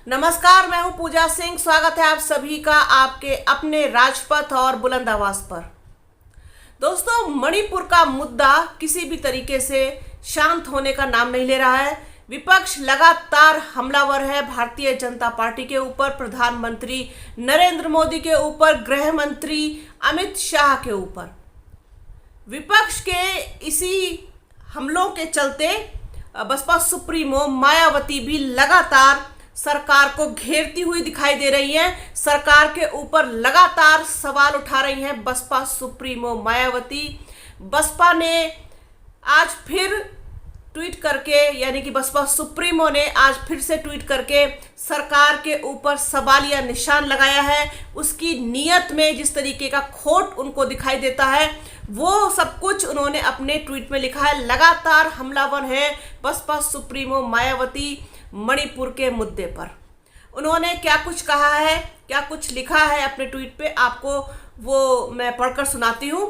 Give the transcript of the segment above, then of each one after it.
नमस्कार, मैं हूं पूजा सिंह। स्वागत है आप सभी का आपके अपने राजपथ और बुलंद आवाज पर। दोस्तों, मणिपुर का मुद्दा किसी भी तरीके से शांत होने का नाम नहीं ले रहा है। विपक्ष लगातार हमलावर है भारतीय जनता पार्टी के ऊपर, प्रधानमंत्री नरेंद्र मोदी के ऊपर, गृह मंत्री अमित शाह के ऊपर। विपक्ष के इसी हमलों के चलते बसपा सुप्रीमो मायावती भी लगातार सरकार को घेरती हुई दिखाई दे रही है। सरकार के ऊपर लगातार सवाल उठा रही हैं बसपा सुप्रीमो मायावती। बसपा ने आज फिर ट्वीट करके, यानी कि बसपा सुप्रीमो ने आज फिर से ट्वीट करके सरकार के ऊपर सवालिया निशान लगाया है। उसकी नीयत में जिस तरीके का खोट उनको दिखाई देता है, वो सब कुछ उन्होंने अपने ट्वीट में लिखा है। लगातार हमलावर है बसपा सुप्रीमो मायावती मणिपुर के मुद्दे पर। उन्होंने क्या कुछ कहा है, क्या कुछ लिखा है अपने ट्वीट पे, आपको वो मैं पढ़कर सुनाती हूँ।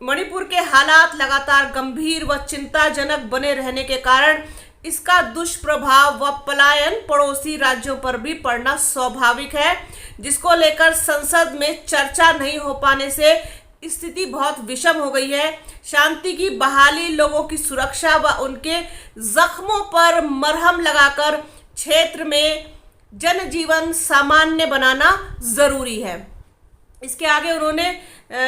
मणिपुर के हालात लगातार गंभीर व चिंताजनक बने रहने के कारण इसका दुष्प्रभाव व पलायन पड़ोसी राज्यों पर भी पड़ना स्वाभाविक है, जिसको लेकर संसद में चर्चा नहीं हो पाने से स्थिति बहुत विषम हो गई है। शांति की बहाली, लोगों की सुरक्षा व उनके जख्मों पर मरहम लगाकर क्षेत्र में जनजीवन सामान्य बनाना जरूरी है। इसके आगे उन्होंने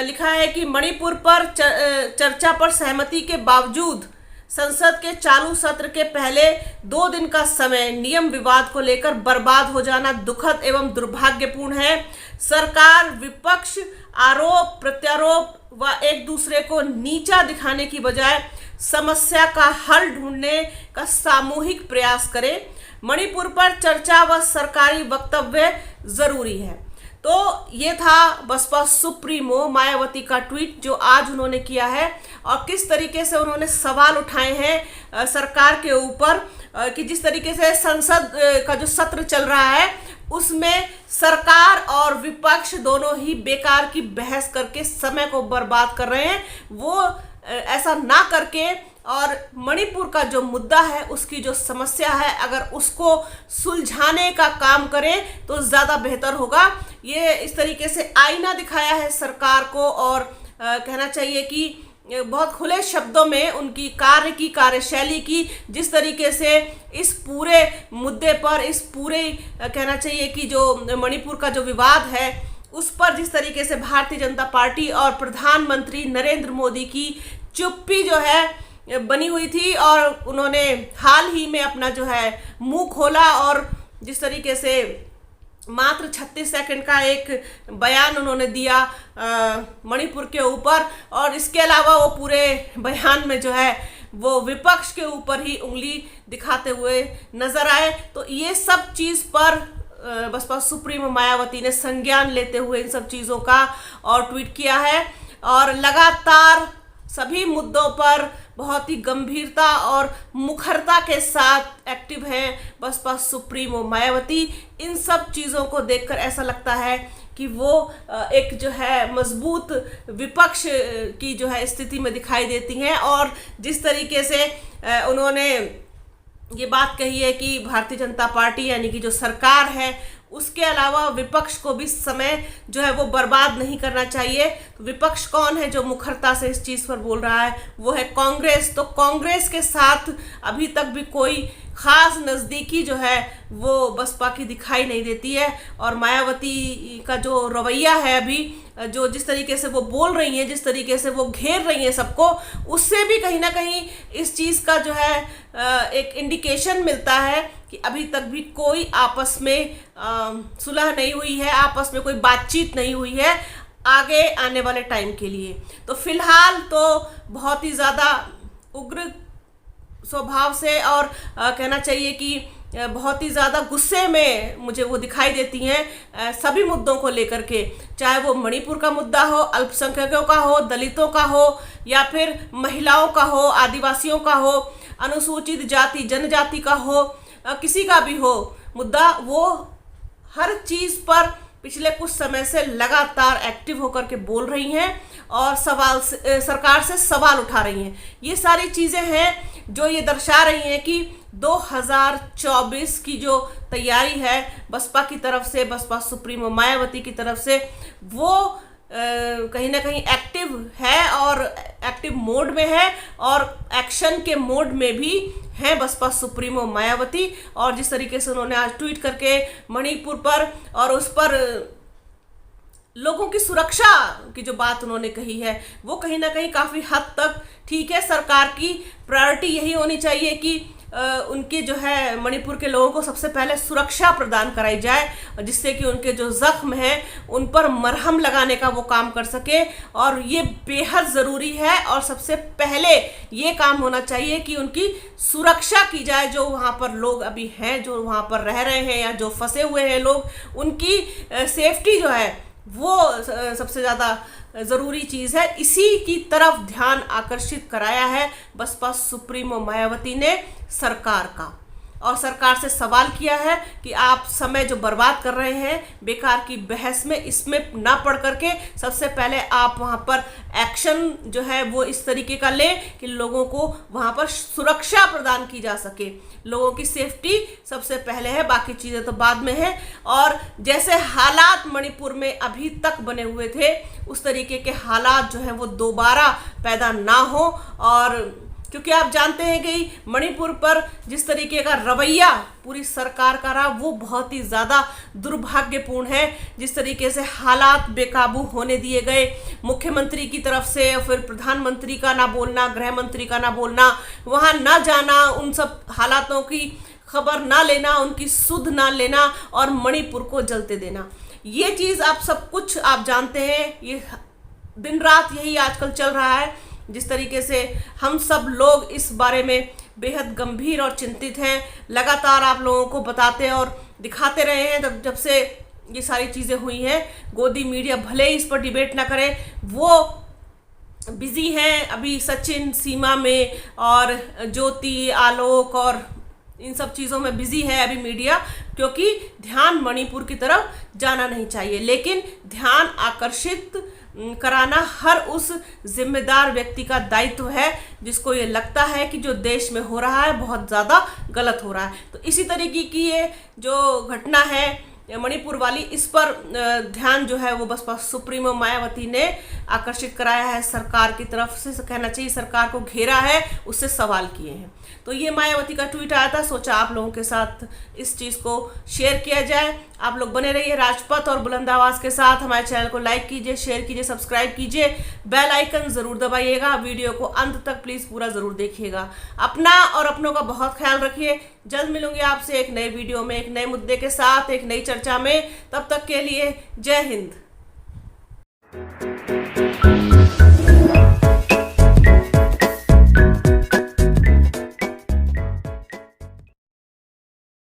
लिखा है कि मणिपुर पर चर्चा पर सहमति के बावजूद संसद के चालू सत्र के पहले 2 दिन का समय नियम विवाद को लेकर बर्बाद हो जाना दुखद एवं दुर्भाग्यपूर्ण है। सरकार, विपक्ष आरोप प्रत्यारोप व एक दूसरे को नीचा दिखाने की बजाय समस्या का हल ढूंढने का सामूहिक प्रयास करे। मणिपुर पर चर्चा व सरकारी वक्तव्य जरूरी है। तो ये था बसपा सुप्रीमो मायावती का ट्वीट जो आज उन्होंने किया है, और किस तरीके से उन्होंने सवाल उठाए हैं सरकार के ऊपर कि जिस तरीके से संसद का जो सत्र चल रहा है उसमें सरकार और विपक्ष दोनों ही बेकार की बहस करके समय को बर्बाद कर रहे हैं। वो ऐसा ना करके और मणिपुर का जो मुद्दा है, उसकी जो समस्या है, अगर उसको सुलझाने का काम करें तो ज़्यादा बेहतर होगा। ये इस तरीके से आईना दिखाया है सरकार को, और कहना चाहिए कि बहुत खुले शब्दों में उनकी कार्यशैली की, जिस तरीके से इस पूरे मुद्दे पर, इस पूरे कहना चाहिए कि जो मणिपुर का जो विवाद है उस पर जिस तरीके से भारतीय जनता पार्टी और प्रधानमंत्री नरेंद्र मोदी की चुप्पी जो है बनी हुई थी, और उन्होंने हाल ही में अपना जो है मुंह खोला और जिस तरीके से मात्र 36 सेकंड का एक बयान उन्होंने दिया मणिपुर के ऊपर, और इसके अलावा वो पूरे बयान में जो है वो विपक्ष के ऊपर ही उंगली दिखाते हुए नजर आए। तो ये सब चीज़ पर बसपा सुप्रीमो मायावती ने संज्ञान लेते हुए इन सब चीज़ों का और ट्वीट किया है, और लगातार सभी मुद्दों पर बहुत ही गंभीरता और मुखरता के साथ एक्टिव हैं बसपा सुप्रीमो मायावती। इन सब चीज़ों को देखकर ऐसा लगता है कि वो एक जो है मजबूत विपक्ष की जो है स्थिति में दिखाई देती हैं, और जिस तरीके से उन्होंने ये बात कही है कि भारतीय जनता पार्टी यानी कि जो सरकार है उसके अलावा विपक्ष को भी समय जो है वो बर्बाद नहीं करना चाहिए। तो विपक्ष कौन है जो मुखरता से इस चीज़ पर बोल रहा है? वो है कांग्रेस। तो कांग्रेस के साथ अभी तक भी कोई खास नज़दीकी जो है वो बसपा की दिखाई नहीं देती है, और मायावती का जो रवैया है अभी, जो जिस तरीके से वो बोल रही हैं, जिस तरीके से वो घेर रही हैं सबको, उससे भी कहीं ना कहीं इस चीज़ का जो है एक इंडिकेशन मिलता है कि अभी तक भी कोई आपस में सुलह नहीं हुई है, आपस में कोई बातचीत नहीं हुई है आगे आने वाले टाइम के लिए। तो फिलहाल तो बहुत ही ज़्यादा उग्र स्वभाव से और कहना चाहिए कि बहुत ही ज़्यादा गुस्से में मुझे वो दिखाई देती हैं सभी मुद्दों को लेकर के, चाहे वो मणिपुर का मुद्दा हो, अल्पसंख्यकों का हो, दलितों का हो, या फिर महिलाओं का हो, आदिवासियों का हो, अनुसूचित जाति जनजाति का हो, किसी का भी हो मुद्दा, वो हर चीज़ पर पिछले कुछ समय से लगातार एक्टिव होकर के बोल रही हैं। और सरकार से सवाल उठा रही हैं। ये सारी चीज़ें हैं जो ये दर्शा रही हैं कि 2024 की जो तैयारी है बसपा की तरफ से, बसपा सुप्रीमो मायावती की तरफ से, वो कहीं ना कहीं एक्टिव है और एक्टिव मोड में है और एक्शन के मोड में भी हैं बसपा सुप्रीमो मायावती। और जिस तरीके से उन्होंने आज ट्वीट करके मणिपुर पर और उस पर लोगों की सुरक्षा की जो बात उन्होंने कही है वो कहीं ना कहीं काफ़ी हद तक ठीक है। सरकार की प्रायोरिटी यही होनी चाहिए कि उनके जो है मणिपुर के लोगों को सबसे पहले सुरक्षा प्रदान कराई जाए, जिससे कि उनके जो जख्म हैं उन पर मरहम लगाने का वो काम कर सके। और ये बेहद ज़रूरी है और सबसे पहले ये काम होना चाहिए कि उनकी सुरक्षा की जाए। जो वहाँ पर लोग अभी हैं, जो वहाँ पर रह रहे हैं या जो फंसे हुए हैं लोग, उनकी सेफ्टी जो है वो सबसे ज़्यादा ज़रूरी चीज़ है। इसी की तरफ ध्यान आकर्षित कराया है बसपा सुप्रीमो मायावती ने सरकार का, और सरकार से सवाल किया है कि आप समय जो बर्बाद कर रहे हैं बेकार की बहस में, इसमें ना पड़ करके सबसे पहले आप वहाँ पर एक्शन जो है वो इस तरीके का लें कि लोगों को वहाँ पर सुरक्षा प्रदान की जा सके। लोगों की सेफ्टी सबसे पहले है, बाकी चीज़ें तो बाद में है। और जैसे हालात मणिपुर में अभी तक बने हुए थे उस तरीके के हालात जो हैं वो दोबारा पैदा ना हो। और क्योंकि आप जानते हैं कि मणिपुर पर जिस तरीके का रवैया पूरी सरकार का रहा वो बहुत ही ज़्यादा दुर्भाग्यपूर्ण है। जिस तरीके से हालात बेकाबू होने दिए गए मुख्यमंत्री की तरफ से, फिर प्रधानमंत्री का ना बोलना, गृह मंत्री का ना बोलना, वहाँ ना जाना, उन सब हालातों की खबर ना लेना, उनकी सुध ना लेना और मणिपुर को जलते देना, ये चीज़ आप सब कुछ आप जानते हैं। ये दिन रात यही आजकल चल रहा है। जिस तरीके से हम सब लोग इस बारे में बेहद गंभीर और चिंतित हैं, लगातार आप लोगों को बताते और दिखाते रहे हैं जब से ये सारी चीज़ें हुई हैं। गोदी मीडिया भले ही इस पर डिबेट ना करे, वो बिजी हैं अभी सचिन, सीमा में और ज्योति, आलोक और इन सब चीज़ों में बिजी है अभी मीडिया, क्योंकि ध्यान मणिपुर की तरफ जाना नहीं चाहिए। लेकिन ध्यान आकर्षित कराना हर उस जिम्मेदार व्यक्ति का दायित्व है जिसको ये लगता है कि जो देश में हो रहा है बहुत ज़्यादा गलत हो रहा है। तो इसी तरीके की ये जो घटना है मणिपुर वाली, इस पर ध्यान जो है वो बसपा सुप्रीमो मायावती ने आकर्षित कराया है सरकार की तरफ से, कहना चाहिए सरकार को घेरा है, उससे सवाल किए हैं। तो ये मायावती का ट्वीट आया था, सोचा आप लोगों के साथ इस चीज़ को शेयर किया जाए। आप लोग बने रहिए राजपथ और बुलंद आवाज़ के साथ। हमारे चैनल को लाइक कीजिए, शेयर कीजिए, सब्सक्राइब कीजिए, बेल आइकन ज़रूर दबाइएगा। वीडियो को अंत तक प्लीज़ पूरा ज़रूर देखिएगा। अपना और अपनों का बहुत ख्याल रखिए। जल्द मिलूंगी आपसे एक नए वीडियो में, एक नए मुद्दे के साथ, एक नई चर्चा में। तब तक के लिए जय हिंद।